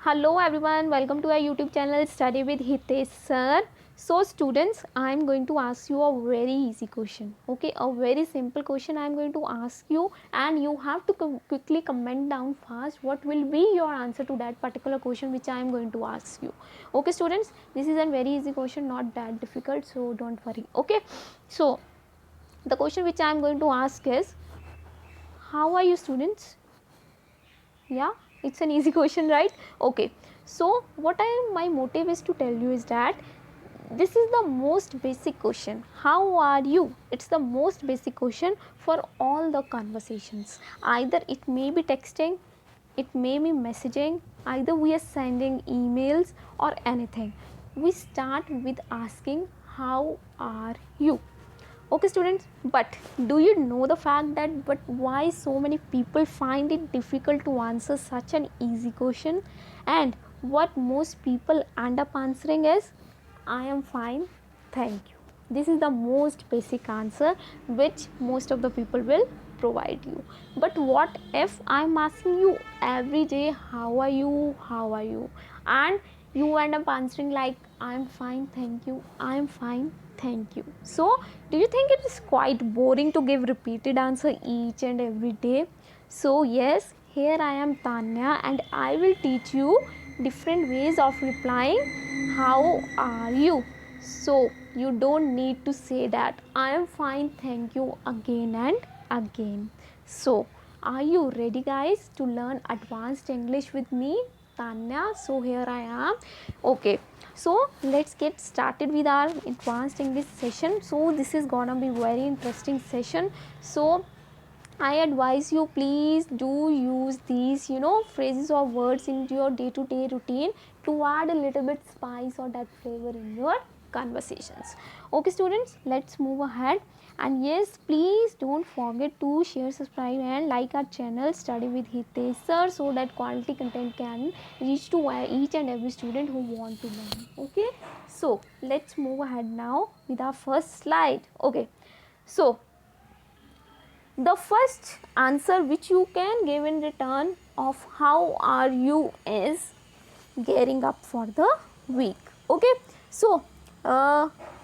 Hello everyone, welcome to our YouTube channel Study with Hitesh sir. So students, I am going to ask you a very easy question. Okay, a very simple question I am going to ask you, and you have to quickly comment down fast what will be your answer to that particular question which I am going to ask you. Okay students, this is a very easy question, not that difficult, so don't worry. Okay, so the question which I am going to ask is, how are you students? Yeah, it's an easy question, right? Okay, so my motive is to tell you is that this is the most basic question. How are you? It's the most basic question for all the conversations. Either it may be texting, it may be messaging, either we are sending emails or anything. We start with asking, how are you? Okay students, but do you know the fact that why so many people find it difficult to answer such an easy question, and what most people end up answering is, I am fine, thank you. This is the most basic answer which most of the people will provide you. But what if I am asking you every day, how are you, how are you, and you end up answering like, I am fine, thank you, I am fine, thank you. So do you think it is quite boring to give repeated answer each and every day? So yes, here I am Tanya, and I will teach you different ways of replying how are you. So you don't need to say that I am fine, thank you again and again. So are you ready guys to learn advanced English with me, Tanya? So here I am. Okay, so let's get started with our advanced English session. So this is gonna be very interesting session. So I advise you, please do use these phrases or words into your day-to-day routine to add a little bit spice or that flavor in your conversations. Okay students, let's move ahead. And yes, please don't forget to share, subscribe and like our channel Study with Hitesh sir, so that quality content can reach to each and every student who want to learn. Okay, so let's move ahead now with our first slide. Okay, so the first answer which you can give in return of how are you is gearing up for the week. Okay, so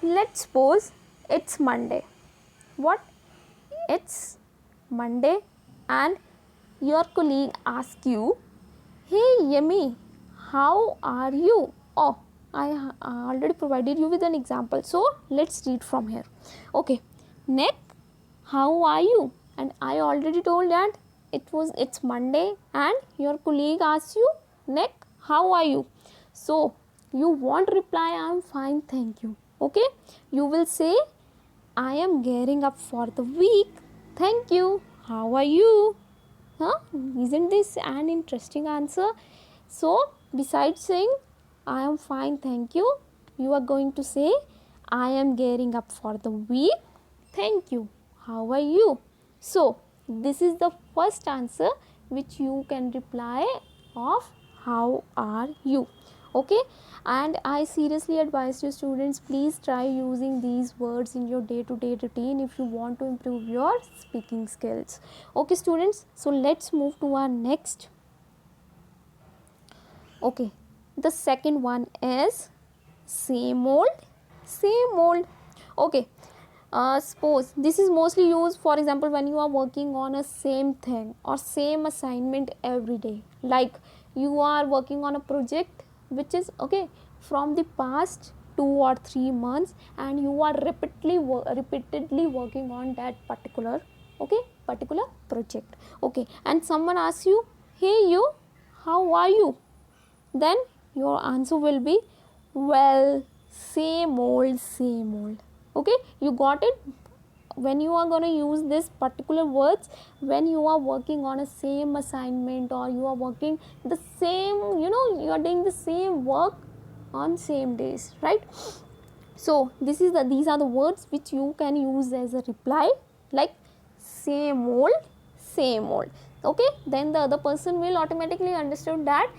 let's suppose it's Monday. What? It's Monday, and your colleague asks you, hey Yemi, how are you? Oh, I already provided you with an example, so let's read from here. Okay, Nick, how are you? And I already told that it's Monday, and your colleague asks you, Nick, how are you? So you won't reply I'm fine, thank you. Okay, you will say, I am gearing up for the week, thank you, how are you? Huh? Isn't this an interesting answer? So besides saying I am fine, thank you, you are going to say, I am gearing up for the week, thank you, how are you? So this is the first answer which you can reply of how are you. Okay, and I seriously advise you students, please try using these words in your day-to-day routine if you want to improve your speaking skills. Okay students, so let's move to our next. Okay, the second one is same old, same old. Okay, suppose this is mostly used, for example, when you are working on a same thing or same assignment every day. Like you are working on a project which is okay from the past 2 or 3 months, and you are repeatedly working on that particular project. Okay, and someone asks you, hey you, how are you? Then your answer will be, well, same old, same old. Okay, you got it? When you are going to use this particular words when you are working on a same assignment, or you are working the same, you are doing the same work on same days, right? So these are the words which you can use as a reply, like same old, same old. Okay, then the other person will automatically understand that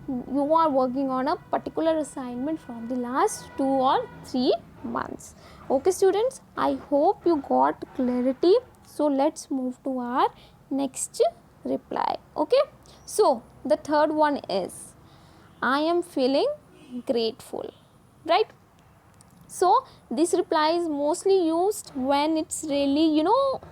you are working on a particular assignment from the last 2 or 3 months. Okay students, I hope you got clarity. So let's move to our next reply. Okay, so the third one is, I am feeling grateful, right? So this reply is mostly used when it's really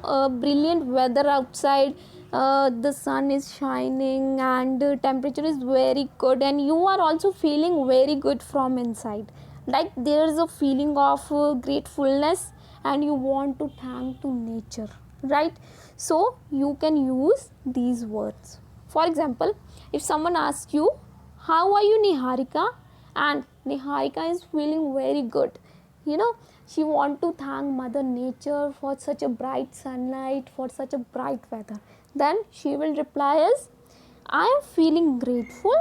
brilliant weather outside, the sun is shining and temperature is very good, and you are also feeling very good from inside, like there is a feeling of gratefulness and you want to thank to nature, right? So you can use these words. For example, if someone asks you, how are you, Niharika? And Niharika is feeling very good, she want to thank mother nature for such a bright sunlight, for such a bright weather, then she will reply as, I am feeling grateful,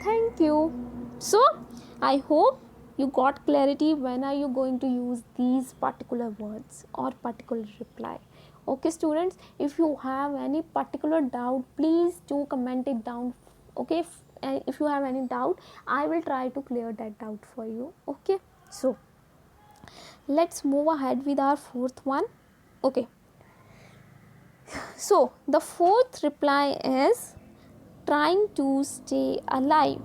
thank you. So I hope you got clarity when are you going to use these particular words or particular reply. Okay students, if you have any particular doubt, please do comment it down. Okay, if you have any doubt, I will try to clear that doubt for you. Okay, so let's move ahead with our fourth one. Okay, so the fourth reply is trying to stay alive.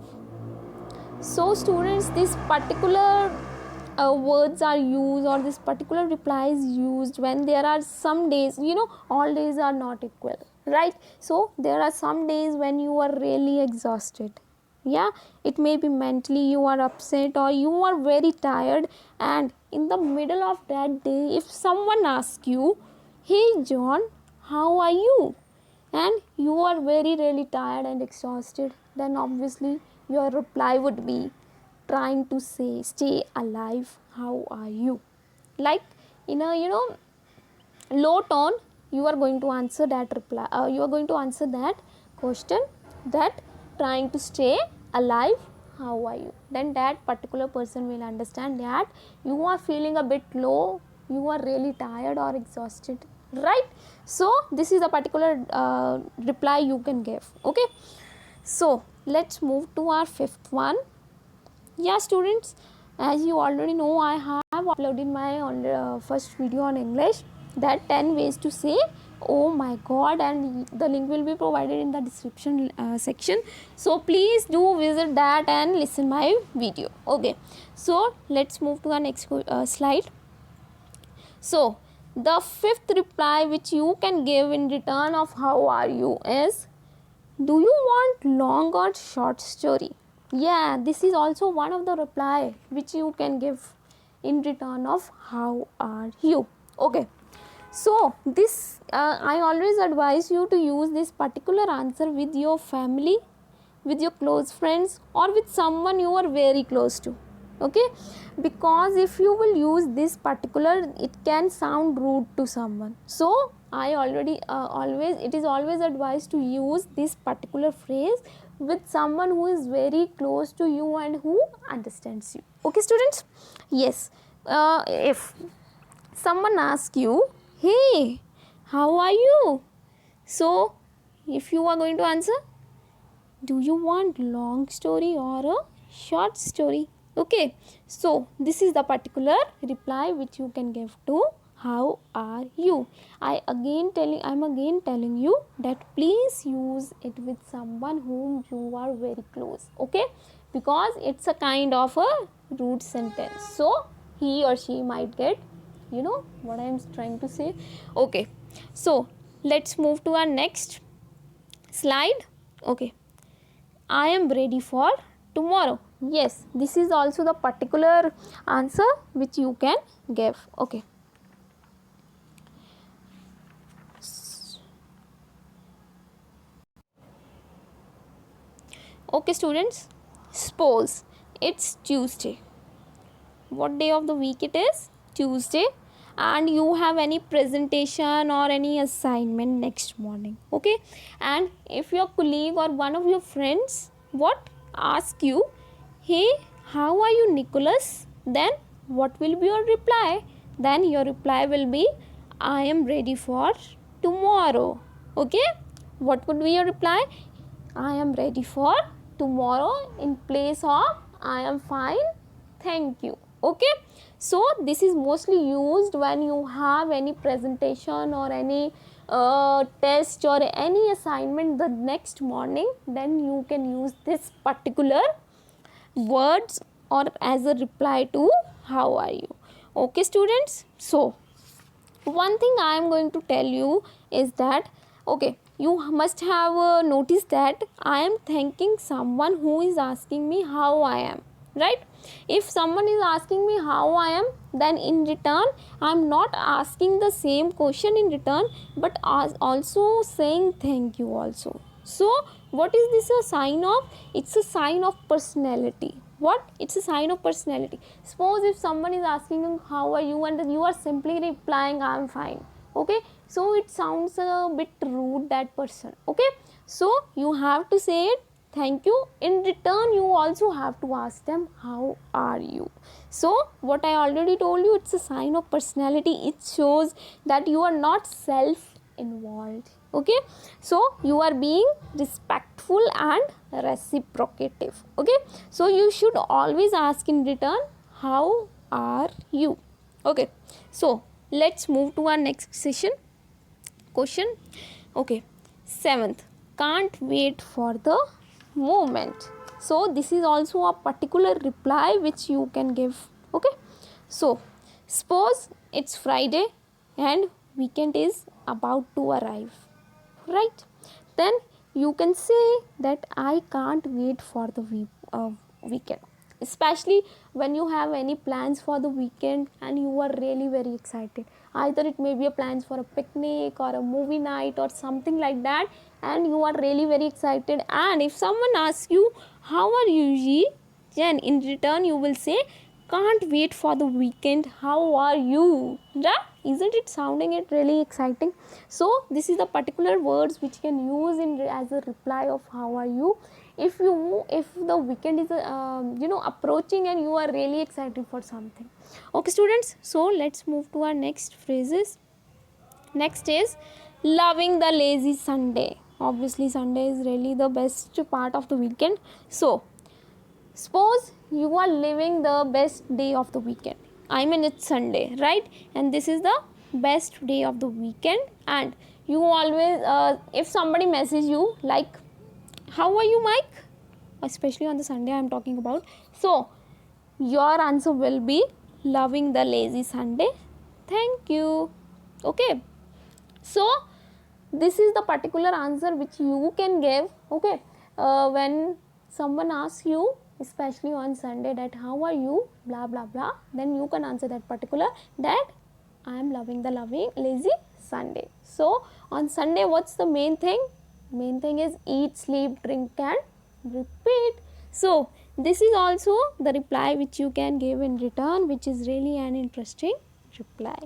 So students, this particular words are used, or this particular reply is used when there are some days, all days are not equal, right? So there are some days when you are really exhausted, yeah, it may be mentally you are upset or you are very tired, and in the middle of that day if someone asks you, hey John, how are you, and you are very really tired and exhausted, then obviously your reply would be trying to say, stay alive, how are you, like in a low tone you are going to answer that reply, you are going to answer that question, that trying to stay alive, how are you, then that particular person will understand that you are feeling a bit low, you are really tired or exhausted, right? So this is a particular reply you can give. Okay, so let's move to our fifth one. Yeah students, as you already know, I have uploaded my first video on English, that 10 ways to say oh my god, and the link will be provided in the description section, so please do visit that and listen my video. Okay, so let's move to our next slide. So the fifth reply which you can give in return of how are you is, do you want long or short story? Yeah, this is also one of the reply which you can give in return of how are you. Okay, so this I always advise you to use this particular answer with your family, with your close friends, or with someone you are very close to. Okay, because if you will use this particular, it can sound rude to someone, so I already always, it is always advised to use this particular phrase with someone who is very close to you and who understands you. Okay students, yes, if someone asks you, hey, how are you, so if you are going to answer, do you want long story or a short story? Okay, so this is the particular reply which you can give to how are you. I'm again telling you that please use it with someone whom you are very close. Okay, because it's a kind of a rude sentence, so he or she might get, what I am trying to say. Okay, so let's move to our next slide. Okay, I am ready for tomorrow. Yes, this is also the particular answer which you can give. Okay. Okay students, suppose it's Tuesday. What day of the week it is? Tuesday, and you have any presentation or any assignment next morning. Okay, and if your colleague or one of your friends ask you, hey, how are you Nicholas, then what will be your reply? Then your reply will be, I am ready for tomorrow. Okay, what would be your reply? I am ready for tomorrow in place of I am fine, thank you. Okay, so this is mostly used when you have any presentation or any test or any assignment the next morning, then you can use this particular words or as a reply to how are you. Okay students, so one thing I am going to tell you is that, okay, you must have noticed that I am thanking someone who is asking me how I am, right? If someone is asking me how I am, then in return I am not asking the same question in return, but also saying thank you also. So what is this a sign of? It's a sign of personality. What? It's a sign of personality. Suppose if someone is asking you how are you and you are simply replying I am fine, okay, so it sounds a bit rude, that person, okay, so you have to say it thank you. In return you also have to ask them how are you. So what I already told you, it's a sign of personality. It shows that you are not self involved, okay, so you are being respectful and reciprocative, okay, so you should always ask in return how are you. Okay, so let's move to our next session question. Okay, seventh, can't wait for the moment. So this is also a particular reply which you can give, okay. So suppose it's Friday and weekend is about to arrive, right? Then you can say that I can't wait for the weekend, especially when you have any plans for the weekend and you are really very excited. Either it may be a plans for a picnic or a movie night or something like that, and you are really very excited, and if someone asks you how are you Ji, then in return you will say can't wait for the weekend, how are you, right? Isn't it sounding it really exciting? So this is the particular words which you can use in as a reply of how are you, if the weekend is approaching and you are really excited for something. Okay students, so let's move to our next phrases. Next is loving the lazy Sunday. Obviously Sunday is really the best part of the weekend. So suppose you are living the best day of the weekend. I mean it's Sunday, right? And this is the best day of the weekend, and you always if somebody messages you like how are you Mike, especially on the Sunday I am talking about, so your answer will be loving the lazy Sunday, thank you. Okay, so this is the particular answer which you can give, okay, when someone asks you especially on Sunday that how are you blah blah blah, then you can answer that particular that I am loving the lazy Sunday. So on Sunday what's the main thing? Main thing is eat, sleep, drink and repeat. So this is also the reply which you can give in return, which is really an interesting reply.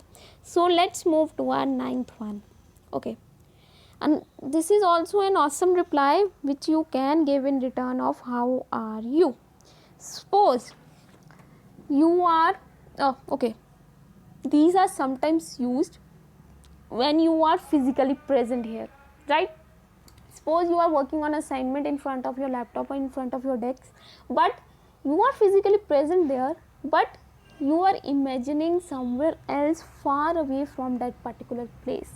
So let's move to our ninth one. Okay, and this is also an awesome reply which you can give in return of how are you. Suppose you are okay, these are sometimes used when you are physically present here, right? Suppose you are working on assignment in front of your laptop or in front of your desk, but you are physically present there, but you are imagining somewhere else far away from that particular place.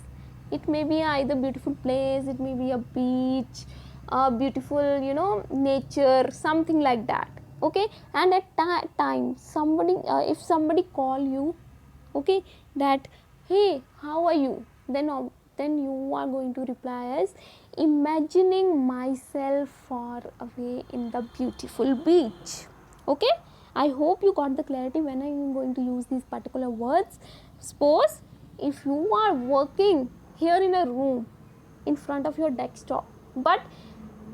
It may be either beautiful place, it may be a beach, a beautiful nature, something like that, okay, and at time somebody if somebody call you, okay, that hey how are you, then you are going to reply as imagining myself far away in the beautiful beach. Okay, I hope you got the clarity when I am going to use these particular words. Suppose if you are working here in a room in front of your desktop, but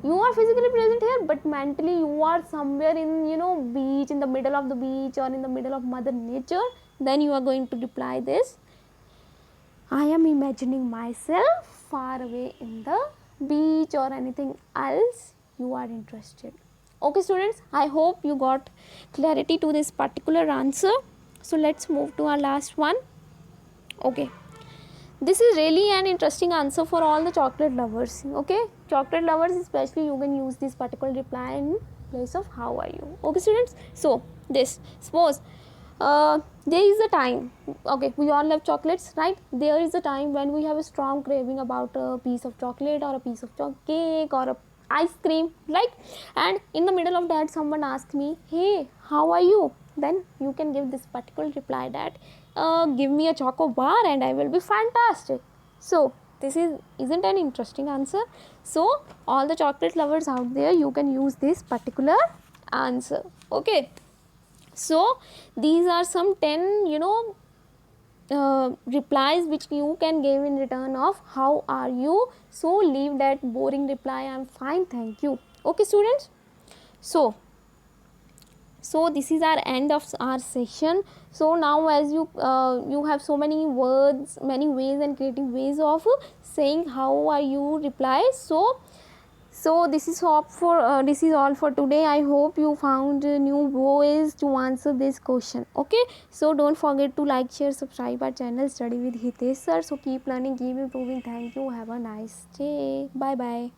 you are physically present here but mentally you are somewhere in beach, in the middle of the beach or in the middle of mother nature, then you are going to reply this I am imagining myself far away in the beach or anything else you are interested. Okay students, I hope you got clarity to this particular answer. So let's move to our last one. Okay, this is really an interesting answer for all the chocolate lovers. Okay, chocolate lovers especially, you can use this particular reply in place of how are you. Okay students, so this, suppose there is a time, okay, we all love chocolates, right? There is a time when we have a strong craving about a piece of chocolate or a piece of cake or a ice cream, like, and in the middle of that someone asked me, hey, how are you? Then you can give this particular reply that give me a choco bar and I will be fantastic. So this isn't an interesting answer? So all the chocolate lovers out there, you can use this particular answer. Okay, so these are some 10 replies which you can give in return of how are you. So leave that boring reply, I'm fine, thank you. Okay students, so this is our end of our session. So now as you have so many words, many ways and creative ways of saying how are you reply. So this is all for today. I hope you found new ways to answer this question. Okay, so don't forget to like, share, subscribe our channel Study with Hitesh sir. So keep learning, keep improving. Thank you, have a nice day, bye bye.